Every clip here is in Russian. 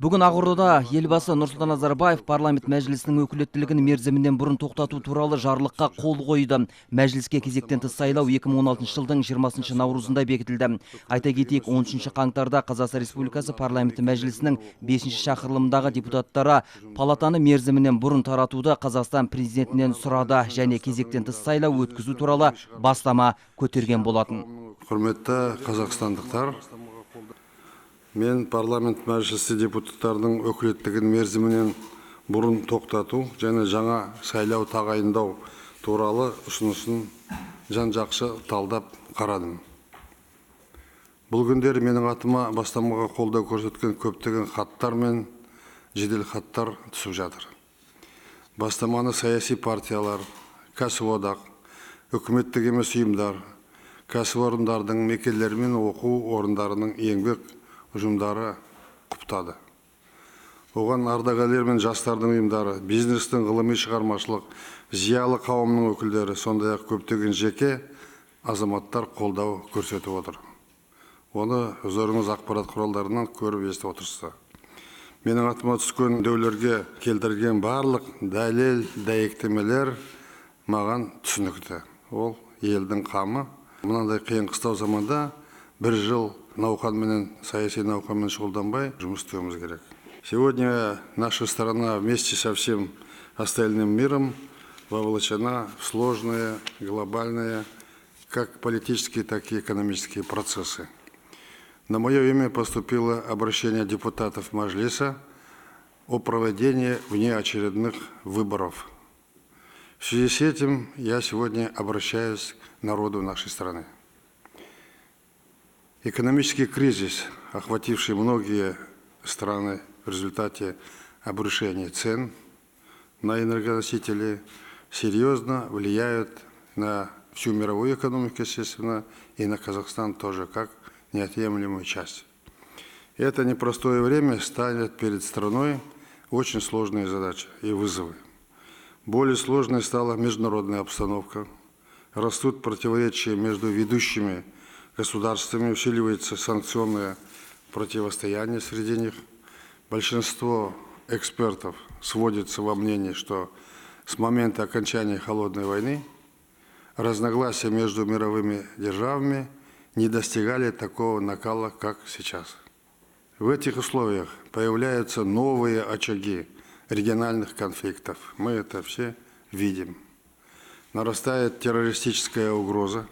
Бүгін Ақордада елбасы Нұрсұлтан Назарбаев парламент мәжілісінің өкілеттілігін мерзімінен бұрын тоқтату туралы жарлыққа қол қойды. Мәжіліске кезектен тыс сайлау 2016 жылдың 20 наурызында бекітілді. Айта кетейік, 13 қаңтарда Қазақстан Республикасы парламенті мәжілісінің 5 шақырылымдағы депутаттары палатаны мерзімінен бұрын таратуды Қазақстан президентінен сұрады және кезектен тыс сайлау өткізу туралы бастама көтерген болатын. Құрметті қазақстандықтар, мен парламент мәжілісі депутаттарының өкілеттігін мерзімінен бұрын тоқтату және жаңа сайлау тағайындау туралы ұсынысын жан-жақты талдап қарадым. Бұл күндері менің атыма бастамаға қолдау көрсеткен көптеген хаттар мен жедел хаттар түсіп жатыр. Бастаманы саяси партиялар, кәсіподақ, үкіметтік емес ұйымдар, кәсіпорындардың мекемелері мен оқу орындарының еңбек ұжымдары құптады. Оған ардагерлер мен жастардың ұйымдары, бизнестің ғылыми шығармашылық, зиялы қауымның өкілдері, сондай-ақ көптеген жеке азаматтар қолдау көрсетіп отыр. Оны өздеріңіз ақпарат құралдарынан көріп естіп отырсыздар. Менің атыма түскен үндеулерге келтірген барлық дәлел, дәйектемелер маған түсінікті. Ол елдің қамы. Мынандай қиын қыстау заманда бір жыл науқанменен, саяси науқанмен шұғылданбай жұмыс істеуіміз керек. Сегодня наша страна вместе со всем остальным миром вовлечена в сложные, глобальные, как политические, так и экономические процессы. На мое имя поступило обращение депутатов Мажилиса о проведении внеочередных выборов. В связи с этим я сегодня обращаюсь к народу нашей страны. Экономический кризис, охвативший многие страны в результате обрушения цен на энергоносители, серьезно влияет на всю мировую экономику, естественно, и на Казахстан тоже, как неотъемлемую часть. Это непростое время ставит перед страной очень сложные задачи и вызовы. Более сложной стала международная обстановка. Растут противоречия между ведущими государствами, усиливается санкционное противостояние среди них. Большинство экспертов сводится во мнении, что с момента окончания холодной войны разногласия между мировыми державами не достигали такого накала, как сейчас. В этих условиях появляются новые очаги региональных конфликтов. Мы это все видим. Нарастает террористическая угроза.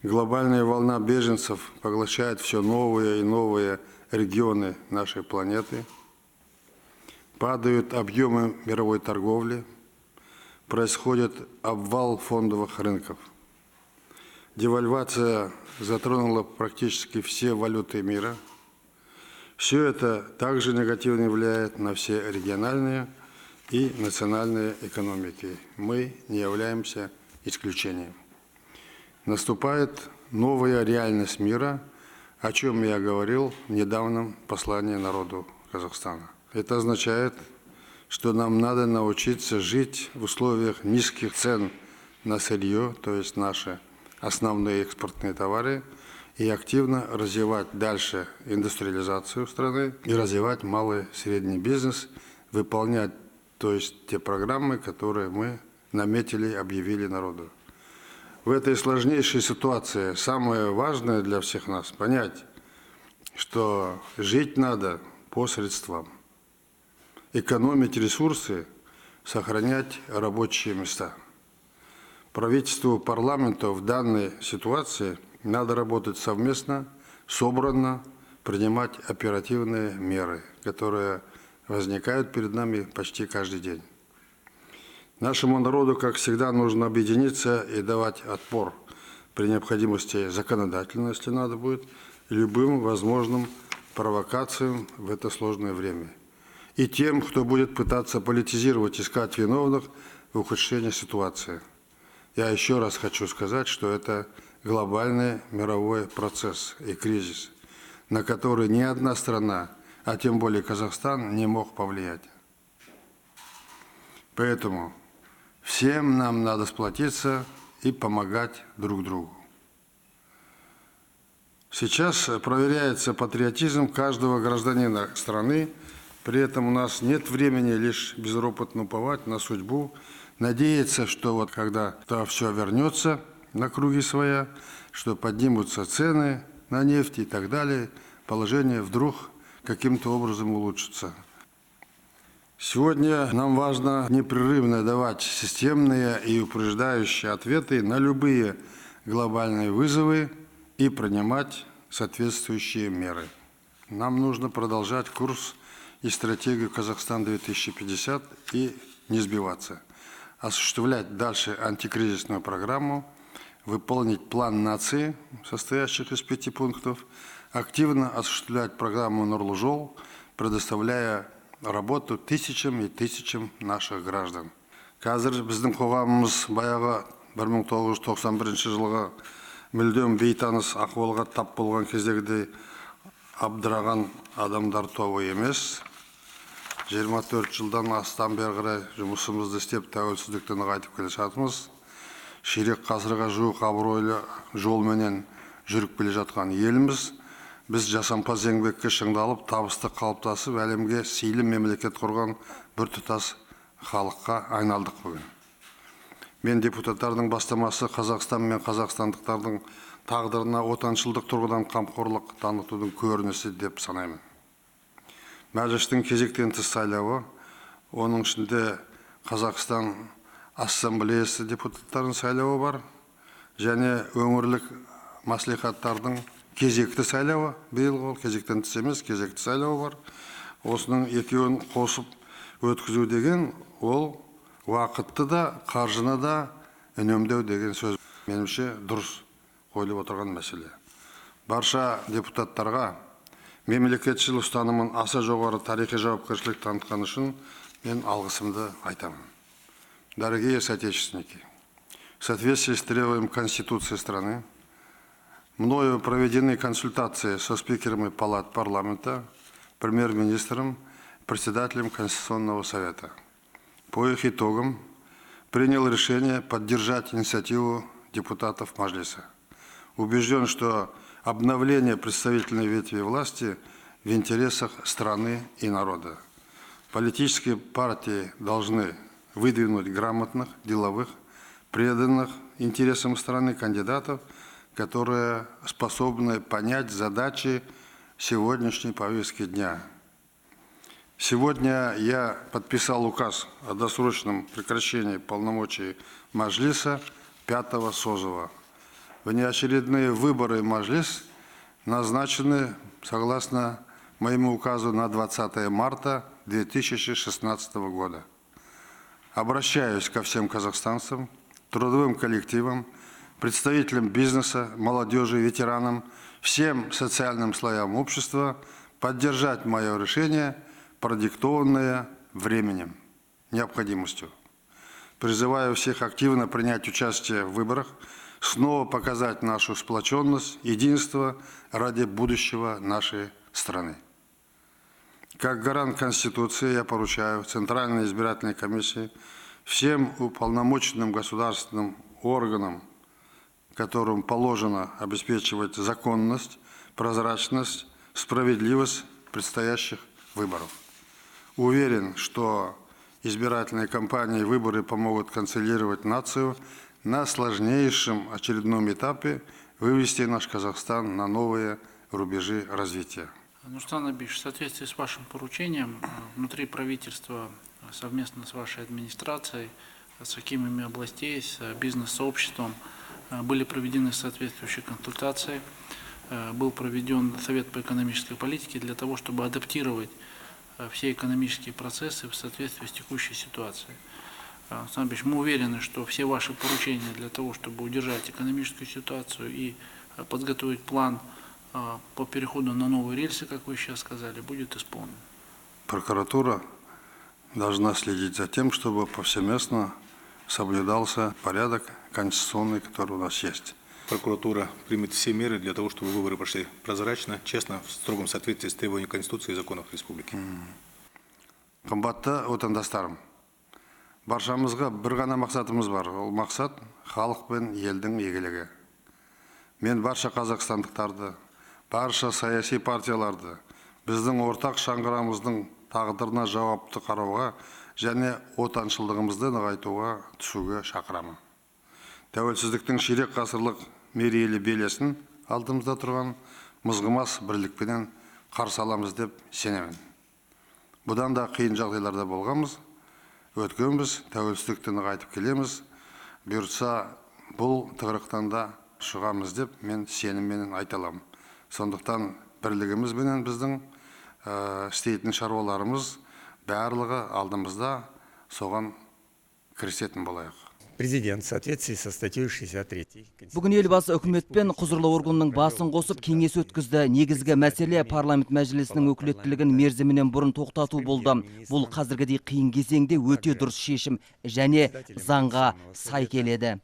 Глобальная волна беженцев поглощает все новые и новые регионы нашей планеты. Падают объемы мировой торговли. Происходит обвал фондовых рынков. Девальвация затронула практически все валюты мира. Все это также негативно влияет на все региональные и национальные экономики. Мы не являемся исключением. Наступает новая реальность мира, о чем я говорил в недавнем послании народу Казахстана. Это означает, что нам надо научиться жить в условиях низких цен на сырье, то есть наши основные экспортные товары, и активно развивать дальше индустриализацию страны и развивать малый и средний бизнес, выполнять, то есть те программы, которые мы наметили и объявили народу. В этой сложнейшей ситуации самое важное для всех нас понять, что жить надо по средствам, экономить ресурсы, сохранять рабочие места. Правительству, парламенту в данной ситуации надо работать совместно, собранно, принимать оперативные меры, которые возникают перед нами почти каждый день. Нашему народу, как всегда, нужно объединиться и давать отпор при необходимости законодательно, если надо будет, любым возможным провокациям в это сложное время. И тем, кто будет пытаться политизировать, искать виновных в ухудшении ситуации. Я еще раз хочу сказать, что это глобальный мировой процесс и кризис, на который ни одна страна, а тем более Казахстан, не мог повлиять. Поэтому всем нам надо сплотиться и помогать друг другу. Сейчас проверяется патриотизм каждого гражданина страны При этом у нас нет времени лишь безропотно уповать на судьбу, надеяться, что вот когда все вернется на круги своя, что поднимутся цены на нефть и так далее, положение вдруг каким-то образом улучшится. Сегодня нам важно непрерывно давать системные и упреждающие ответы на любые глобальные вызовы и принимать соответствующие меры. Нам нужно продолжать курс и стратегию «Казахстан-2050» и не сбиваться, осуществлять дальше антикризисную программу, выполнить план нации, состоящих из 5 пунктов, активно осуществлять программу «Нурлы жол», предоставляя работу тысячам и тысячам наших граждан. Қазір біздің қоғамымыз баяғы 1991 жылғы мүлдем бейтаныс ахуалға тап болған кездегідей абдыраған адамдар тобы емес. 24 жылдан астам бері қарай жұмысымызды істеп тәуелсіздікті нығайтып келе жатырмыз. Ширек ғасырға жуық абыройлы жолменен жүріп келе жатқан еліміз. Біз жасампаз еңбекке шыңдалып, табысты қалыптасып, әлемге сейлі мемлекет құрған біртұтас халыққа айналдық бүгін. Мен депутаттардың бастамасы Қазақстан мен қазақстандықтардың тағдырына отаншылдық тұрғыдан қамқорлық танытудың көрінісі деп санаймын. Мәжілістің кезектен тыс сайлауы, оның ішінде Қазақстан ассамблеясы депутаттарын сайлауы бар, және өңірлік мәслихаттардың кезекті сайлауы, биыл ол кезектен тыс емес, кезекті сайлауы бар. Осының екеуін қосып өткізу деген, ол уақытты да, қаржыны да үнемдеу деген сөз. Меніңше дұрыс қойылып отырған мәселе. Барша депутаттарға мемлекетшіл ұстанымын аса жоғары тарихи жауапкершілік танытқан үшін мен алғысымды айтамын. Дорогие соотечественники, в соответствии с требованием Конституции страны, мною проведены консультации со спикерами палат парламента, премьер-министром, председателем Конституционного совета. По их итогам принял решение поддержать инициативу депутатов Маджлиса. Убежден, что обновление представительной ветви власти в интересах страны и народа. Политические партии должны выдвинуть грамотных, деловых, преданных интересам страны кандидатов, которые способны понять задачи сегодняшней повестки дня. Сегодня я подписал указ о досрочном прекращении полномочий Маджлиса 5-го созыва. Внеочередные выборы в Маджлис назначены, согласно моему указу, на 20 марта 2016 года. Обращаюсь ко всем казахстанцам, трудовым коллективам, представителям бизнеса, молодежи, ветеранам, всем социальным слоям общества поддержать мое решение, продиктованное временем, необходимостью. Призываю всех активно принять участие в выборах, снова показать нашу сплоченность, единство ради будущего нашей страны. Как гарант Конституции я поручаю Центральной избирательной комиссии, всем уполномоченным государственным органам, которым положено обеспечивать законность, прозрачность, справедливость предстоящих выборов. Уверен, что избирательные кампании и выборы помогут консолидировать нацию на сложнейшем очередном этапе, вывести наш Казахстан на новые рубежи развития. Нурсултан Абишевич, в соответствии с вашим поручением, внутри правительства совместно с вашей администрацией, с акимами областей, с бизнес-сообществом были проведены соответствующие консультации, был проведен Совет по экономической политике для того, чтобы адаптировать все экономические процессы в соответствии с текущей ситуацией. Нурсултан Абишевич, мы уверены, что все ваши поручения для того, чтобы удержать экономическую ситуацию и подготовить план по переходу на новые рельсы, как вы сейчас сказали, будет исполнен. Прокуратура должна следить за тем, чтобы повсеместно соблюдался порядок конституционный, который у нас есть. Прокуратура примет все меры для того, чтобы выборы прошли прозрачно, честно, в строгом соответствии с требованиями Конституции и законов республики. Қымбатты отандастарым, баршамызға бір ғана мақсатымыз бар. Ол мақсат халық пен елдің игілігі. Мен барша қазақстандықтарды, барша саяси партияларды, біздің ортақ шаңғырамыздың тағдырына жауапты қарауға және отаншылдығымызды нығайтуға түсуге шақырамын. Тәуелсіздіктің ширек ғасырлық мерейлі белесін алдымызда тұрған мызғымас бірлікпенен қарсы аламыз деп сенемін. Бұдан да қиын жағдайларда болғанбыз, өткенбіз, тәуелсіздікті нығайтып келеміз. Бұйыртса бұл тығырықтан да шығамыз деп мен сеніммен айта аламын. Сондықтан бірлігіміз бенен біздің істейтін шаруаларымыз барлығы алдымызда, соған кірісетін болайық. Президент в соответствии со статьей 63. Бүгін елбасы үкімет пен құзырлы органның басын қосып кеңес өткізді. Негізгі мәселе парламент мәжілісінің өкілеттілігін мерзімінен бұрын тоқтату болды. Бұл қазіргідей қиын кезеңде өте дұрыс шешім және заңға сай келеді.